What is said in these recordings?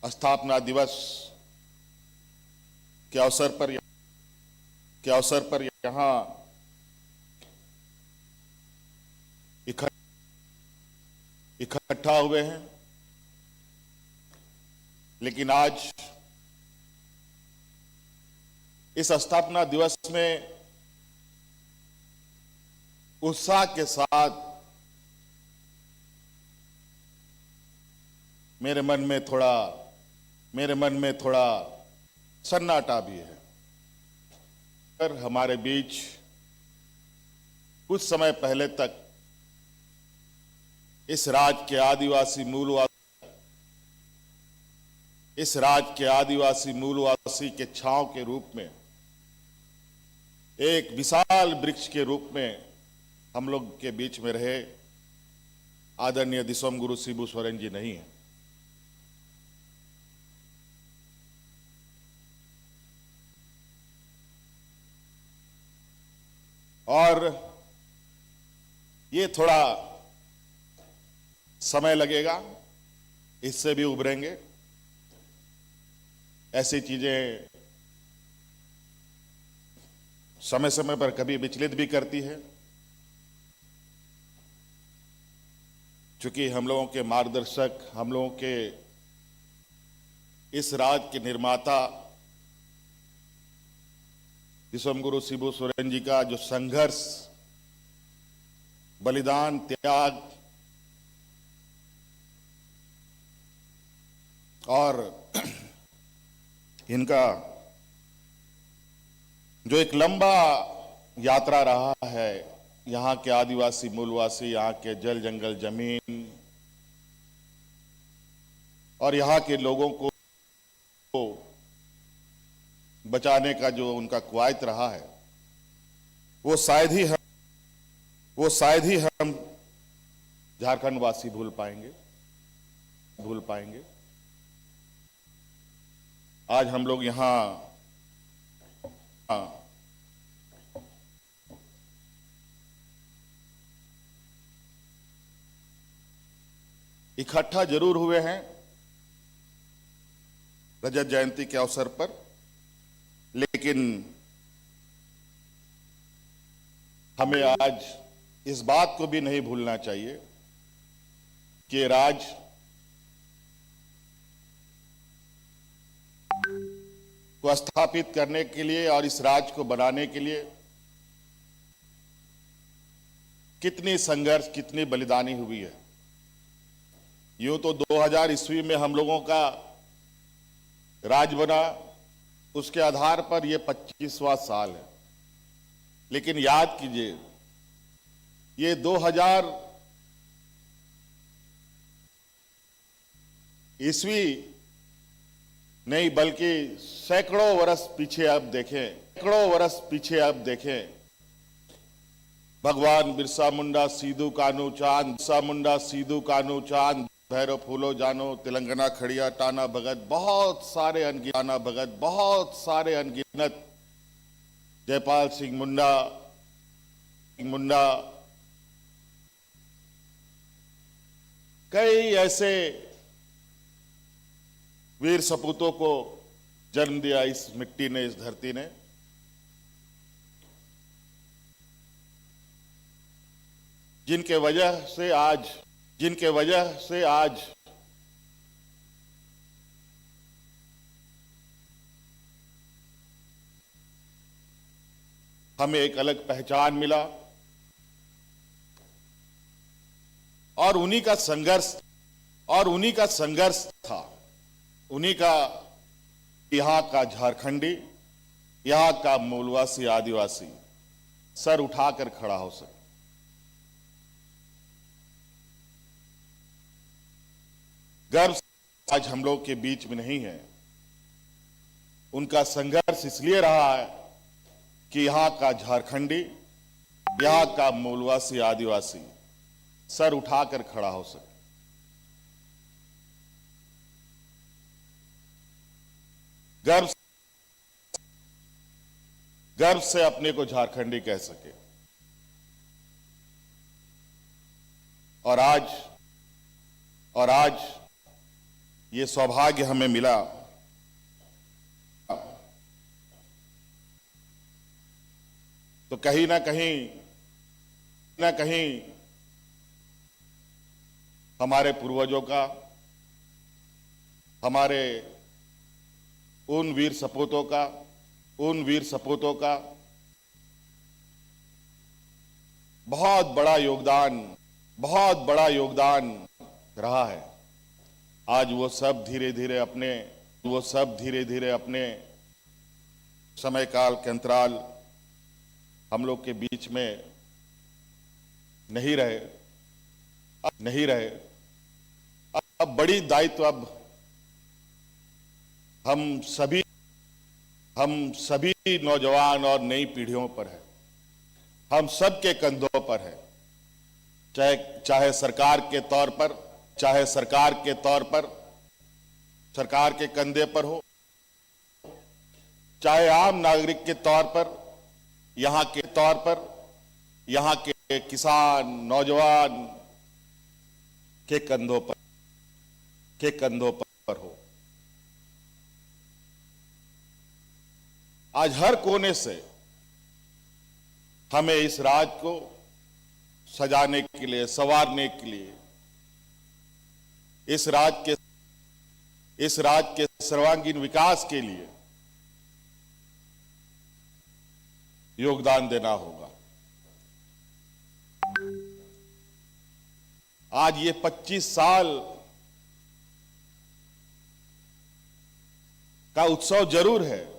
स्थापना दिवस के अवसर पर यहाँ इकट्ठा हुए हैं। लेकिन आज इस स्थापना दिवस में उत्साह के साथ मेरे मन में थोड़ा सन्नाटा भी है। पर हमारे बीच कुछ समय पहले तक इस राज्य के आदिवासी मूलवासी के छांव के रूप में, एक विशाल वृक्ष के रूप में हम लोग के बीच में रहे आदरणीय दिसोम गुरु शिबू सोरेन जी नहीं है। और ये थोड़ा समय लगेगा, इससे भी उभरेंगे। ऐसी चीजें समय समय पर कभी विचलित भी करती है। चूंकि हम लोगों के मार्गदर्शक, हम लोगों के इस राज्य के निर्माता दिसोम गुरु शिबू सोरेन जी का जो संघर्ष, बलिदान, त्याग और इनका जो एक लंबा यात्रा रहा है, यहाँ के आदिवासी मूलवासी, यहाँ के जल जंगल जमीन और यहाँ के लोगों को बचाने का जो उनका कवायद रहा है, वो शायद ही हम झारखंड वासी भूल पाएंगे। आज हम लोग यहाँ इकट्ठा जरूर हुए हैं रजत जयंती के अवसर पर, लेकिन हमें आज इस बात को भी नहीं भूलना चाहिए कि राज्य को स्थापित करने के लिए और इस राज्य को बनाने के लिए कितनी संघर्ष, कितनी बलिदानी हुई है। यूं तो 2000 ईस्वी में हम लोगों का राज्य बना, उसके आधार पर यह 25वां साल है। लेकिन याद कीजिए, ये 2000 ईस्वी नहीं बल्कि सैकड़ों वर्ष पीछे अब देखें, भगवान बिरसा मुंडा, सीधू कानू चांद, भैरव फूलो जानो, तेलंगाना खड़िया, टाना भगत, बहुत सारे अनगिनत, जयपाल सिंह मुंडा, कई ऐसे वीर सपूतों को जन्म दिया इस मिट्टी ने, इस धरती ने। जिनके वजह से आज हमें एक अलग पहचान मिला और उन्हीं का संघर्ष था, उन्हीं का यहां का झारखंडी, यहां का मूलवासी आदिवासी सर उठाकर खड़ा हो सके। गर्व आज हम लोग के बीच में नहीं है। उनका संघर्ष इसलिए रहा है कि यहां का झारखंडी, यहां का मूलवासी आदिवासी सर उठाकर खड़ा हो सके। गर्व से अपने को झारखंडी कह सके। और आज ये सौभाग्य हमें मिला। तो कहीं ना कहीं हमारे पूर्वजों का, हमारे उन वीर सपूतों का बहुत बड़ा योगदान रहा है। आज वो सब धीरे धीरे अपने समय काल के अंतराल हम लोग के बीच में नहीं रहे। अब बड़ी दायित्व अब हम सभी नौजवान और नई पीढ़ियों पर है, हम सबके कंधों पर है। चाहे सरकार के तौर पर, सरकार के कंधे पर हो, चाहे आम नागरिक के तौर पर, यहाँ के किसान, नौजवान के कंधों पर हो। आज हर कोने से हमें इस राज को सजाने के लिए, संवारने के लिए, इस राज के सर्वांगीण विकास के लिए योगदान देना होगा। आज ये 25 साल का उत्सव जरूर है,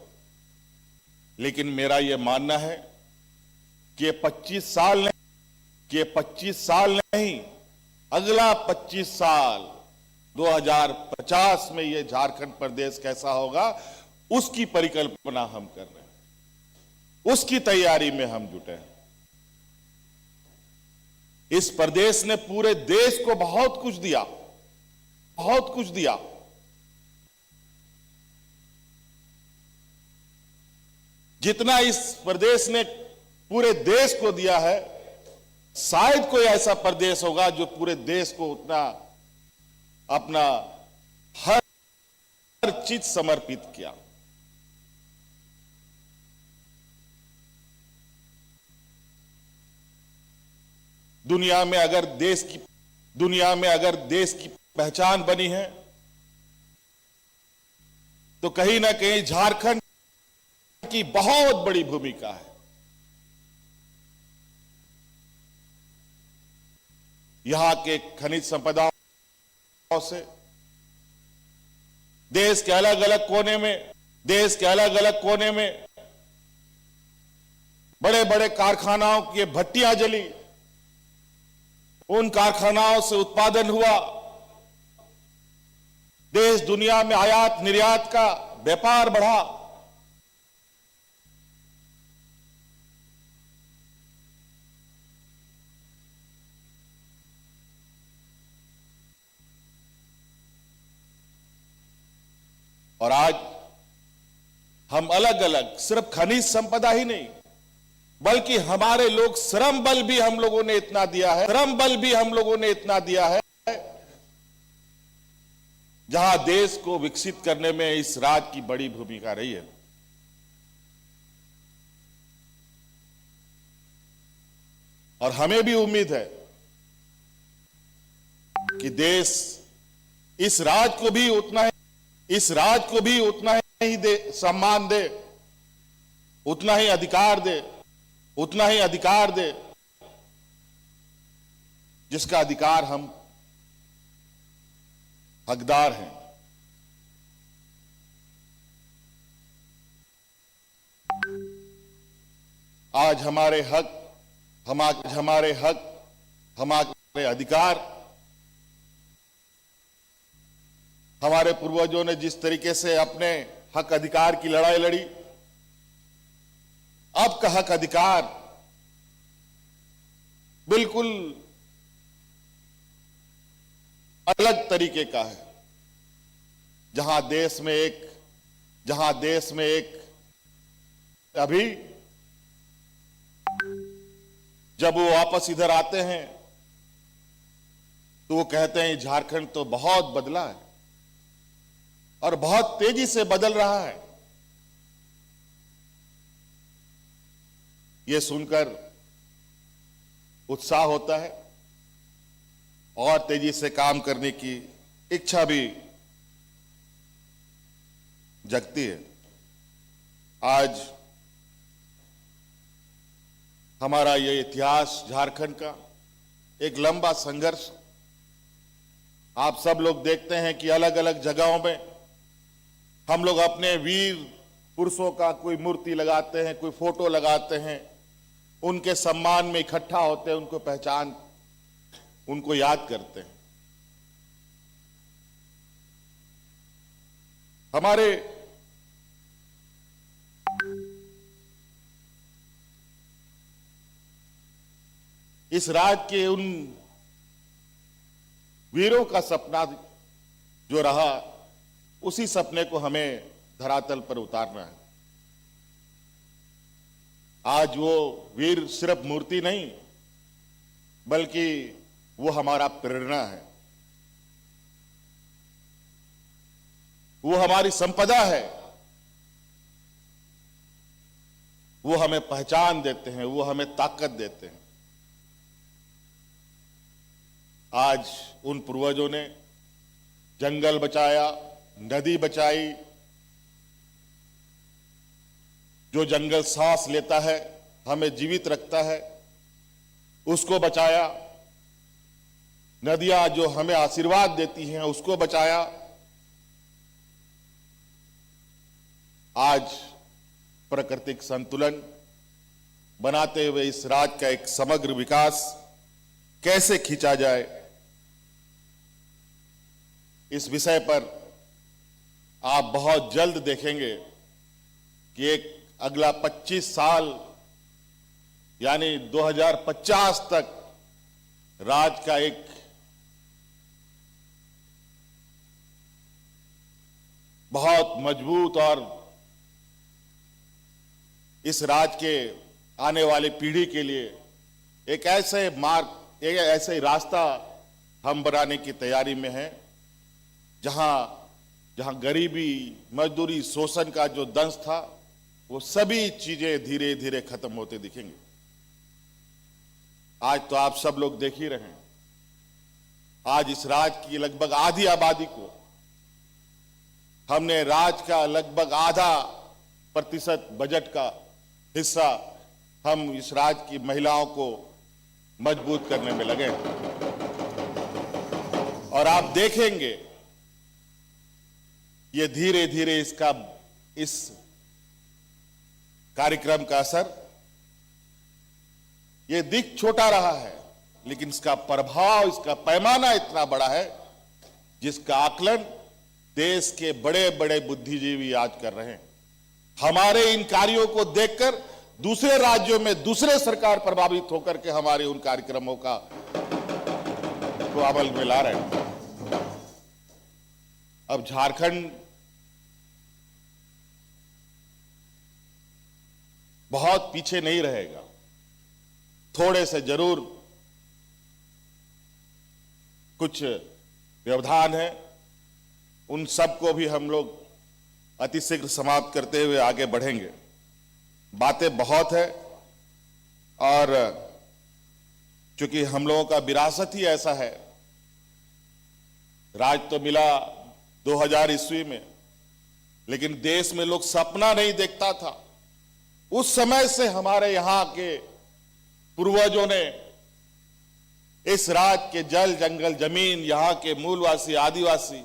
लेकिन मेरा यह मानना है कि 25 साल नहीं, अगला 25 साल 2050 में यह झारखंड प्रदेश कैसा होगा, उसकी परिकल्पना हम कर रहे हैं, उसकी तैयारी में हम जुटे हैं। इस प्रदेश ने पूरे देश को बहुत कुछ दिया। जितना इस प्रदेश ने पूरे देश को दिया है, शायद कोई ऐसा प्रदेश होगा जो पूरे देश को उतना अपना हर चीज समर्पित किया। दुनिया में अगर देश की पहचान बनी है, तो कहीं ना कहीं झारखंड की बहुत बड़ी भूमिका है। यहां के खनिज संपदाओं से देश के अलग अलग कोने में बड़े बड़े कारखानाओं की भट्टियां जली, उन कारखानाओं से उत्पादन हुआ, देश दुनिया में आयात निर्यात का व्यापार बढ़ा। और आज हम अलग अलग सिर्फ खनिज संपदा ही नहीं, बल्कि हमारे लोग श्रम बल भी हम लोगों ने इतना दिया है, जहां देश को विकसित करने में इस राज्य की बड़ी भूमिका रही है। और हमें भी उम्मीद है कि देश इस राज्य को भी उतना ही सम्मान दे, उतना ही अधिकार दे जिसका अधिकार हम हकदार हैं। आज हमारे अधिकार, हमारे पूर्वजों ने जिस तरीके से अपने हक अधिकार की लड़ाई लड़ी, अब का हक अधिकार बिल्कुल अलग तरीके का है। जहां देश में एक अभी जब वो वापस इधर आते हैं तो वो कहते हैं झारखंड तो बहुत बदला है, और बहुत तेजी से बदल रहा है। यह सुनकर उत्साह होता है और तेजी से काम करने की इच्छा भी जगती है। आज हमारा ये इतिहास झारखंड का एक लंबा संघर्ष, आप सब लोग देखते हैं कि अलग अलग जगहों में हम लोग अपने वीर पुरुषों का कोई मूर्ति लगाते हैं, कोई फोटो लगाते हैं, उनके सम्मान में इकट्ठा होते हैं, उनको पहचान, उनको याद करते हैं। हमारे इस राज्य के उन वीरों का सपना जो रहा, उसी सपने को हमें धरातल पर उतारना है। आज वो वीर सिर्फ मूर्ति नहीं, बल्कि वो हमारा प्रेरणा है, वो हमारी संपदा है, वो हमें पहचान देते हैं, वो हमें ताकत देते हैं। आज उन पूर्वजों ने जंगल बचाया, नदी बचाई, जो जंगल सांस लेता है, हमें जीवित रखता है, उसको बचाया। नदियां जो हमें आशीर्वाद देती हैं, उसको बचाया। आज प्राकृतिक संतुलन बनाते हुए इस राज्य का एक समग्र विकास कैसे खींचा जाए, इस विषय पर आप बहुत जल्द देखेंगे कि एक अगला 25 साल यानी 2050 तक राज्य का एक बहुत मजबूत और इस राज्य के आने वाली पीढ़ी के लिए एक ऐसे मार्ग, एक ऐसे रास्ता हम बनाने की तैयारी में हैं, जहां गरीबी, मजदूरी, शोषण का जो दंश था, वो सभी चीजें धीरे धीरे खत्म होते दिखेंगे। आज तो आप सब लोग देख ही रहे हैं, आज इस राज्य की लगभग आधी आबादी को हमने राज्य का लगभग आधा % बजट का हिस्सा हम इस राज्य की महिलाओं को मजबूत करने में लगे हैं। और आप देखेंगे ये धीरे धीरे इस कार्यक्रम का असर, ये दिख छोटा रहा है, लेकिन इसका प्रभाव, इसका पैमाना इतना बड़ा है, जिसका आकलन देश के बड़े बड़े बुद्धिजीवी आज कर रहे हैं। हमारे इन कार्यों को देखकर दूसरे राज्यों में दूसरे सरकार प्रभावित होकर के हमारे उन कार्यक्रमों को अमल में ला रहे हैं। अब झारखंड बहुत पीछे नहीं रहेगा, थोड़े से जरूर कुछ व्यवधान है, उन सबको भी हम लोग अतिशीघ्र समाप्त करते हुए आगे बढ़ेंगे। बातें बहुत है और चूंकि हम लोगों का विरासत ही ऐसा है, राज तो मिला 2000 ईस्वी में, लेकिन देश में लोग सपना नहीं देखता था। उस समय से हमारे यहां के पूर्वजों ने इस राज्य के जल, जंगल, जमीन, यहां के मूलवासी, आदिवासी,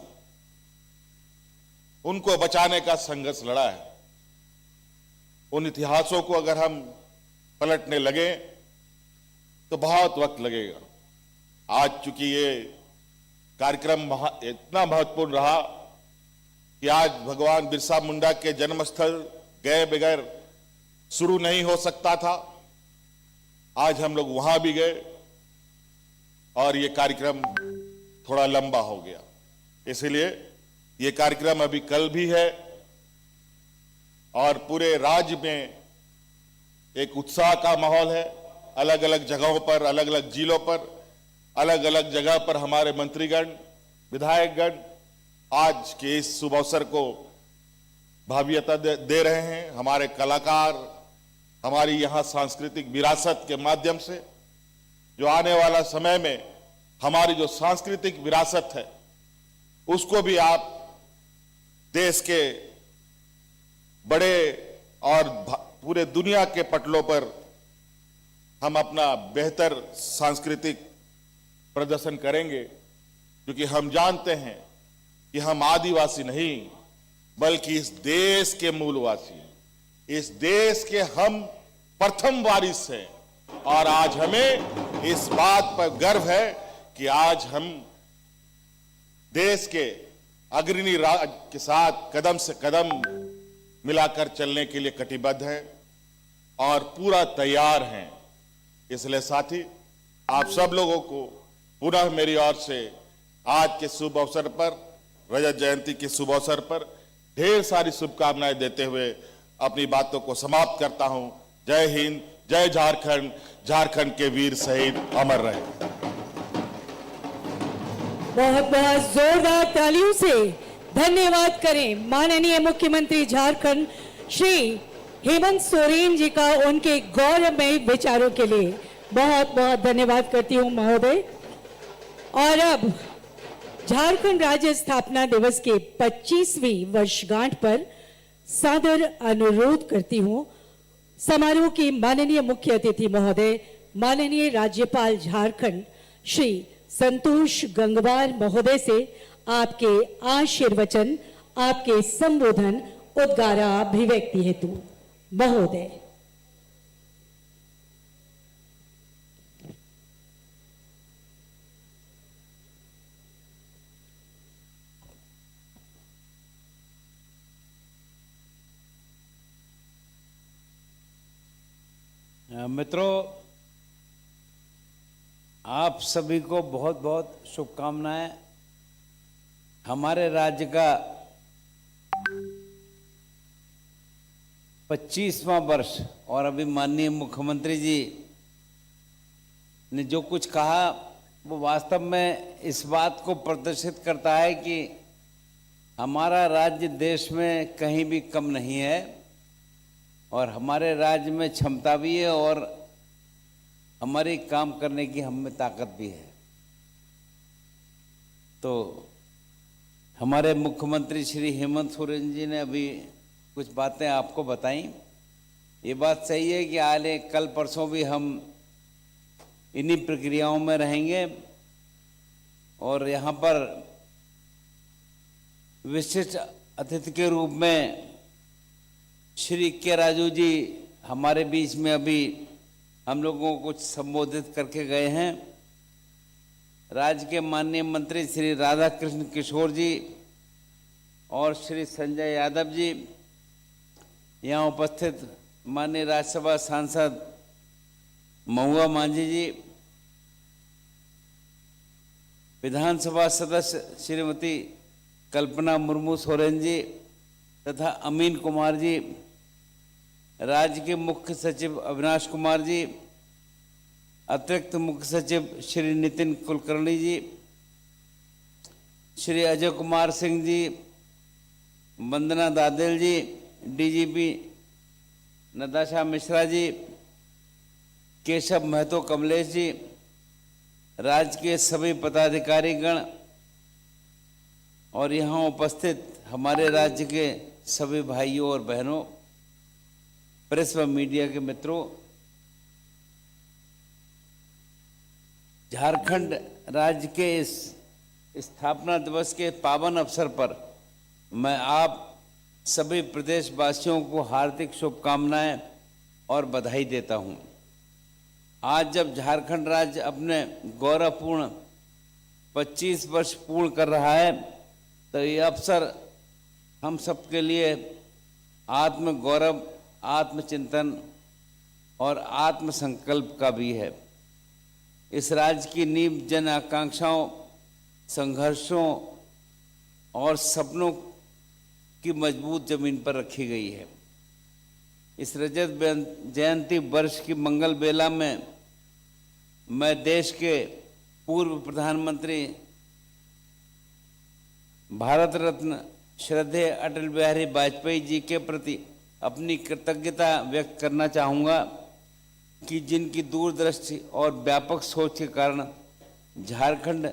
उनको बचाने का संघर्ष लड़ा है। उन इतिहासों को अगर हम पलटने लगे तो बहुत वक्त लगेगा। आज चूंकि ये कार्यक्रम इतना महत्वपूर्ण रहा कि आज भगवान बिरसा मुंडा के जन्मस्थल गए बगैर शुरू नहीं हो सकता था। आज हम लोग वहां भी गए और ये कार्यक्रम थोड़ा लंबा हो गया, इसलिए ये कार्यक्रम अभी कल भी है और पूरे राज्य में एक उत्साह का माहौल है। अलग अलग जगहों पर, अलग अलग जिलों पर, अलग अलग जगह पर हमारे मंत्रीगण, विधायकगण आज के इस शुभ अवसर को भव्यता दे रहे हैं। हमारे कलाकार हमारी यहाँ सांस्कृतिक विरासत के माध्यम से जो आने वाला समय में हमारी जो सांस्कृतिक विरासत है उसको भी आप देश के बड़े और पूरे दुनिया के पटलों पर हम अपना बेहतर सांस्कृतिक प्रदर्शन करेंगे, क्योंकि हम जानते हैं कि हम आदिवासी नहीं बल्कि इस देश के मूलवासी हैं, इस देश के हम प्रथम वारिस हैं। और आज हमें इस बात पर गर्व है कि आज हम देश के अग्रणी राज्य के साथ कदम से कदम मिलाकर चलने के लिए कटिबद्ध हैं और पूरा तैयार हैं। इसलिए साथी, आप सब लोगों को पुनः मेरी ओर से आज के शुभ अवसर पर, रजत जयंती के शुभ अवसर पर ढेर सारी शुभकामनाएं देते हुए अपनी बातों को समाप्त करता हूं। जय हिंद, जय झारखंड, झारखंड के वीर शहीद अमर रहे। बहुत बहुत जोरदार तालियों से धन्यवाद करें माननीय मुख्यमंत्री झारखंड श्री हेमंत सोरेन जी का उनके गौरवमय विचारों के लिए। बहुत बहुत धन्यवाद करती हूं महोदय। और अब झारखंड राज्य स्थापना दिवस के 25वीं वर्षगांठ पर सादर अनुरोध करती हूं समारोह की माननीय मुख्य अतिथि महोदय, माननीय राज्यपाल झारखंड श्री संतोष गंगवार महोदय से आपके आशीर्वचन, आपके संबोधन उद्गाराभिव्यक्ति हेतु। महोदय। मित्रों, आप सभी को बहुत बहुत शुभकामनाएं। हमारे राज्य का 25वां वर्ष और अभी माननीय मुख्यमंत्री जी ने जो कुछ कहा वो वास्तव में इस बात को प्रदर्शित करता है कि हमारा राज्य देश में कहीं भी कम नहीं है और हमारे राज्य में क्षमता भी है और हमारे काम करने की हम में ताकत भी है। तो हमारे मुख्यमंत्री श्री हेमंत सोरेन जी ने अभी कुछ बातें आपको बताई। ये बात सही है कि आले कल परसों भी हम इन्हीं प्रक्रियाओं में रहेंगे और यहाँ पर विशिष्ट अतिथि के रूप में श्री के राजू जी हमारे बीच में अभी हम लोगों को कुछ संबोधित करके गए हैं। राज्य के माननीय मंत्री श्री राधा कृष्ण किशोर जी और श्री संजय यादव जी, यहाँ उपस्थित माननीय राज्यसभा सांसद महुआ मांझी जी, विधानसभा सदस्य श्रीमती कल्पना मुर्मू सोरेन जी तथा अमीन कुमार जी, राज्य के मुख्य सचिव अविनाश कुमार जी, अतिरिक्त मुख्य सचिव श्री नितिन कुलकर्णी जी, श्री अजय कुमार सिंह जी, वंदना दादेल जी, डीजीपी नताशा मिश्रा जी, केशव महतो कमलेश जी, राज्य के सभी पदाधिकारीगण और यहाँ उपस्थित हमारे राज्य के सभी भाइयों और बहनों, प्रेस व मीडिया के मित्रों, झारखंड राज्य के इस स्थापना दिवस के पावन अवसर पर मैं आप सभी प्रदेशवासियों को हार्दिक शुभकामनाएं और बधाई देता हूं। आज जब झारखंड राज्य अपने गौरवपूर्ण 25 वर्ष पूर्ण कर रहा है तो ये अवसर हम सबके लिए आत्मगौरव, आत्मचिंतन और आत्मसंकल्प का भी है। इस राज्य की नींव जन आकांक्षाओं, संघर्षों और सपनों की मजबूत जमीन पर रखी गई है। इस रजत जयंती वर्ष की मंगल बेला में मैं देश के पूर्व प्रधानमंत्री भारत रत्न श्रद्धेय अटल बिहारी वाजपेयी जी के प्रति अपनी कृतज्ञता व्यक्त करना चाहूँगा कि जिनकी दूरदृष्टि और व्यापक सोच के कारण झारखंड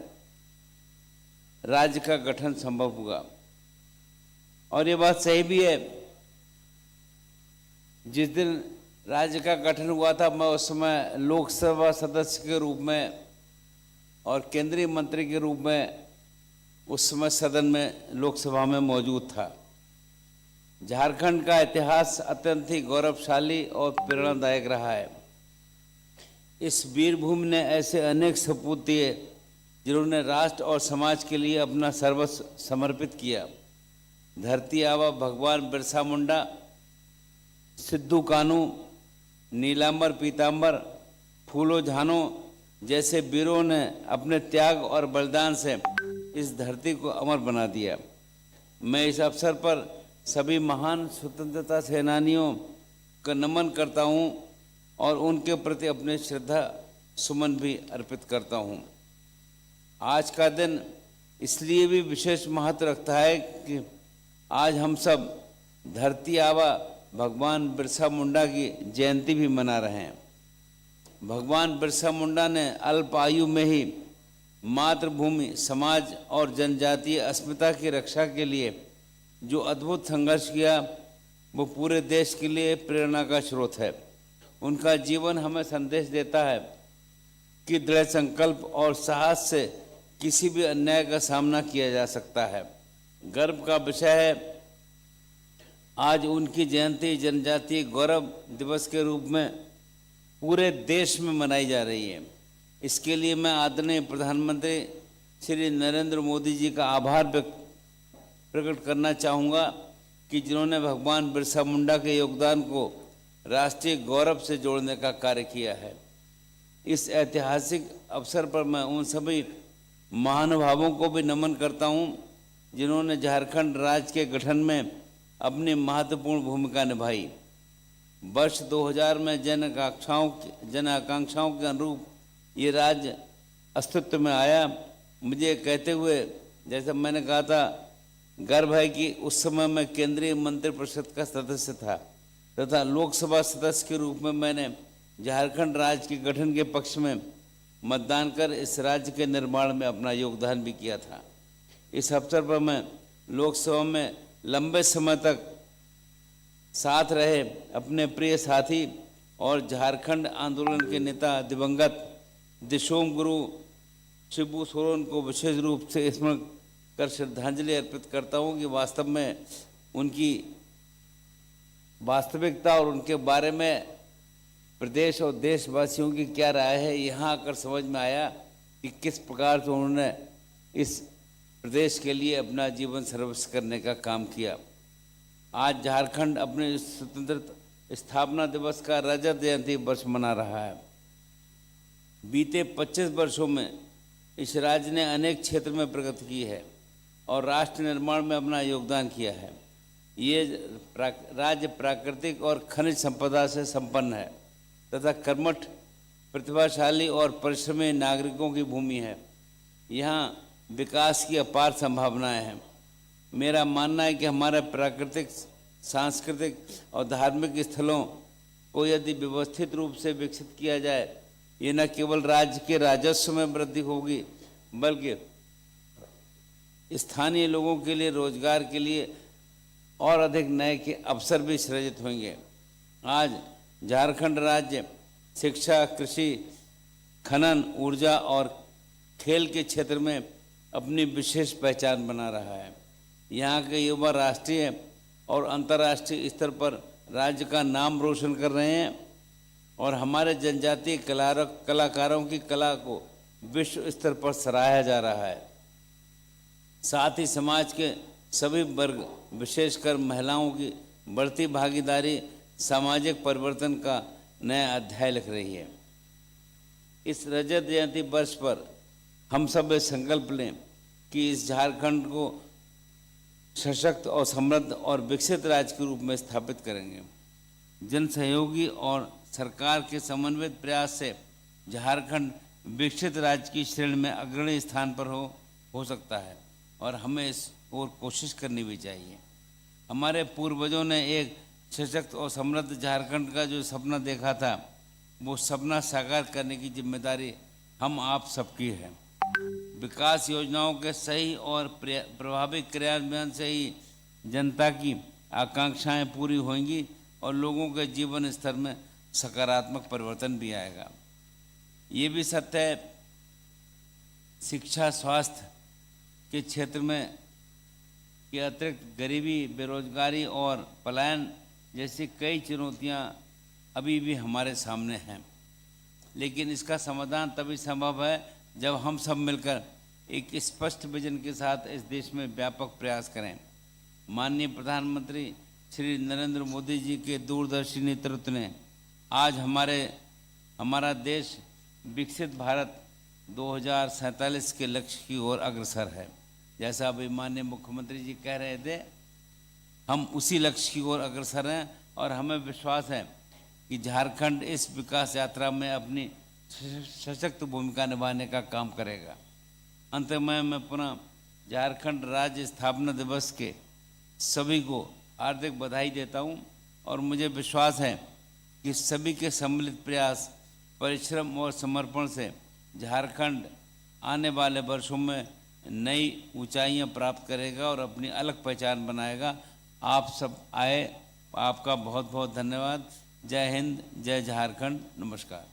राज्य का गठन संभव हुआ। और ये बात सही भी है, जिस दिन राज्य का गठन हुआ था मैं उस समय लोकसभा सदस्य के रूप में और केंद्रीय मंत्री के रूप में उस समय सदन में लोकसभा में मौजूद था। झारखंड का इतिहास अत्यंत ही गौरवशाली और प्रेरणादायक रहा है। इस वीरभूमि ने ऐसे अनेक सपूत दिए जिन्होंने राष्ट्र और समाज के लिए अपना सर्वस्व समर्पित किया। धरती आबा भगवान बिरसा मुंडा, सिद्धू कानू, नीलांबर पीतांबर, फूलो झानो जैसे वीरों ने अपने त्याग और बलिदान से इस धरती को अमर बना दिया। मैं इस अवसर पर सभी महान स्वतंत्रता सेनानियों का नमन करता हूं और उनके प्रति अपने श्रद्धा सुमन भी अर्पित करता हूं। आज का दिन इसलिए भी विशेष महत्व रखता है कि आज हम सब धरती आबा भगवान बिरसा मुंडा की जयंती भी मना रहे हैं। भगवान बिरसा मुंडा ने अल्प आयु में ही मातृभूमि, समाज और जनजातीय अस्मिता की रक्षा के लिए जो अद्भुत संघर्ष किया वो पूरे देश के लिए प्रेरणा का स्रोत है। उनका जीवन हमें संदेश देता है कि दृढ़ संकल्प और साहस से किसी भी अन्याय का सामना किया जा सकता है। गर्व का विषय है आज उनकी जयंती जनजातीय गौरव दिवस के रूप में पूरे देश में मनाई जा रही है। इसके लिए मैं आदरणीय प्रधानमंत्री श्री नरेंद्र मोदी जी का आभार प्रकट करना चाहूँगा कि जिन्होंने भगवान बिरसा मुंडा के योगदान को राष्ट्रीय गौरव से जोड़ने का कार्य किया है। इस ऐतिहासिक अवसर पर मैं उन सभी महानुभावों को भी नमन करता हूँ जिन्होंने झारखंड राज्य के गठन में अपनी महत्वपूर्ण भूमिका निभाई। वर्ष 2000 में जन आकांक्षाओं के अनुरूप ये राज्य अस्तित्व में आया। मुझे कहते हुए जैसे मैंने कहा था गर्व है कि उस समय मैं केंद्रीय मंत्रिपरिषद का सदस्य था तथा लोकसभा सदस्य के रूप में मैंने झारखंड राज्य के गठन के पक्ष में मतदान कर इस राज्य के निर्माण में अपना योगदान भी किया था। इस अवसर पर मैं लोकसभा में लंबे समय तक साथ रहे अपने प्रिय साथी और झारखंड आंदोलन के नेता दिवंगत दिशोम गुरु शिबू सोरेन को विशेष रूप से स्मरण कर श्रद्धांजलि अर्पित करता हूं कि वास्तव में उनकी वास्तविकता और उनके बारे में प्रदेश और देशवासियों की क्या राय है यहाँ आकर समझ में आया कि किस प्रकार से उन्होंने इस प्रदेश के लिए अपना जीवन सर्वस्व करने का काम किया। आज झारखंड अपने स्वतंत्रता स्थापना दिवस का रजत जयंती वर्ष मना रहा है। बीते 25 वर्षों में इस राज्य ने अनेक क्षेत्र में प्रगति की है और राष्ट्र निर्माण में अपना योगदान किया है। ये राज्य प्राकृतिक और खनिज संपदा से संपन्न है तथा कर्मठ, प्रतिभाशाली और परिश्रमी नागरिकों की भूमि है। यहाँ विकास की अपार संभावनाएं हैं। मेरा मानना है कि हमारे प्राकृतिक, सांस्कृतिक और धार्मिक स्थलों को यदि व्यवस्थित रूप से विकसित किया जाए, ये न केवल राज्य के राजस्व में वृद्धि होगी बल्कि स्थानीय लोगों के लिए रोजगार के लिए और अधिक नए के अवसर भी सृजित होंगे। आज झारखंड राज्य शिक्षा, कृषि, खनन, ऊर्जा और खेल के क्षेत्र में अपनी विशेष पहचान बना रहा है। यहाँ के युवा राष्ट्रीय और अंतर्राष्ट्रीय स्तर पर राज्य का नाम रोशन कर रहे हैं और हमारे जनजातीय कलाकारों की कला को विश्व स्तर पर सराहा जा रहा है। साथ ही समाज के सभी वर्ग, विशेषकर महिलाओं की बढ़ती भागीदारी सामाजिक परिवर्तन का नया अध्याय लिख रही है। इस रजत जयंती वर्ष पर हम सब ये संकल्प लें कि इस झारखंड को सशक्त और समृद्ध और विकसित राज्य के रूप में स्थापित करेंगे। जन सहयोगी और सरकार के समन्वित प्रयास से झारखंड विकसित राज्य की श्रेणी में अग्रणी स्थान पर हो सकता है। और हमें इस ओर कोशिश करनी भी चाहिए। हमारे पूर्वजों ने एक सशक्त और समृद्ध झारखंड का जो सपना देखा था, वो सपना साकार करने की जिम्मेदारी हम आप सबकी है। विकास योजनाओं के सही और प्रभावी क्रियान्वयन से ही जनता की आकांक्षाएं पूरी होंगी और लोगों के जीवन स्तर में सकारात्मक परिवर्तन भी आएगा। ये भी सत्य है, शिक्षा स्वास्थ्य के क्षेत्र में के अतिरिक्त गरीबी, बेरोजगारी और पलायन जैसी कई चुनौतियां अभी भी हमारे सामने हैं, लेकिन इसका समाधान तभी संभव है जब हम सब मिलकर एक स्पष्ट विजन के साथ इस देश में व्यापक प्रयास करें। माननीय प्रधानमंत्री श्री नरेंद्र मोदी जी के दूरदर्शी नेतृत्व ने आज हमारा देश विकसित भारत 2047 के लक्ष्य की ओर अग्रसर है। जैसा अभी माननीय मुख्यमंत्री जी कह रहे थे, हम उसी लक्ष्य की ओर अग्रसर हैं और हमें विश्वास है कि झारखंड इस विकास यात्रा में अपनी सशक्त भूमिका निभाने का काम करेगा। अंत में मैं पुनः झारखंड राज्य स्थापना दिवस के सभी को हार्दिक बधाई देता हूं और मुझे विश्वास है कि सभी के सम्मिलित प्रयास, परिश्रम और समर्पण से झारखंड आने वाले वर्षों में नई ऊंचाइयां प्राप्त करेगा और अपनी अलग पहचान बनाएगा। आप सब आए, आपका बहुत बहुत धन्यवाद। जय हिंद, जय झारखंड, नमस्कार।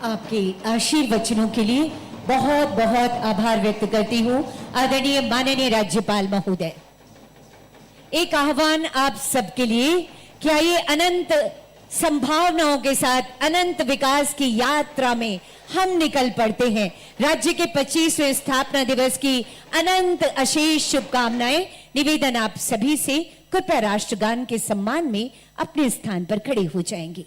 आपके आशीर्वचनों के लिए बहुत बहुत आभार व्यक्त करती हूँ आदरणीय माननीय राज्यपाल महोदय। एक आह्वान आप सबके लिए, क्या ये अनंत संभावनाओं के साथ अनंत विकास की यात्रा में हम निकल पड़ते हैं। राज्य के 25वें स्थापना दिवस की अनंत अशेष शुभकामनाएं। निवेदन आप सभी से, कृपया राष्ट्रगान के सम्मान में अपने स्थान पर खड़े हो जाएंगे।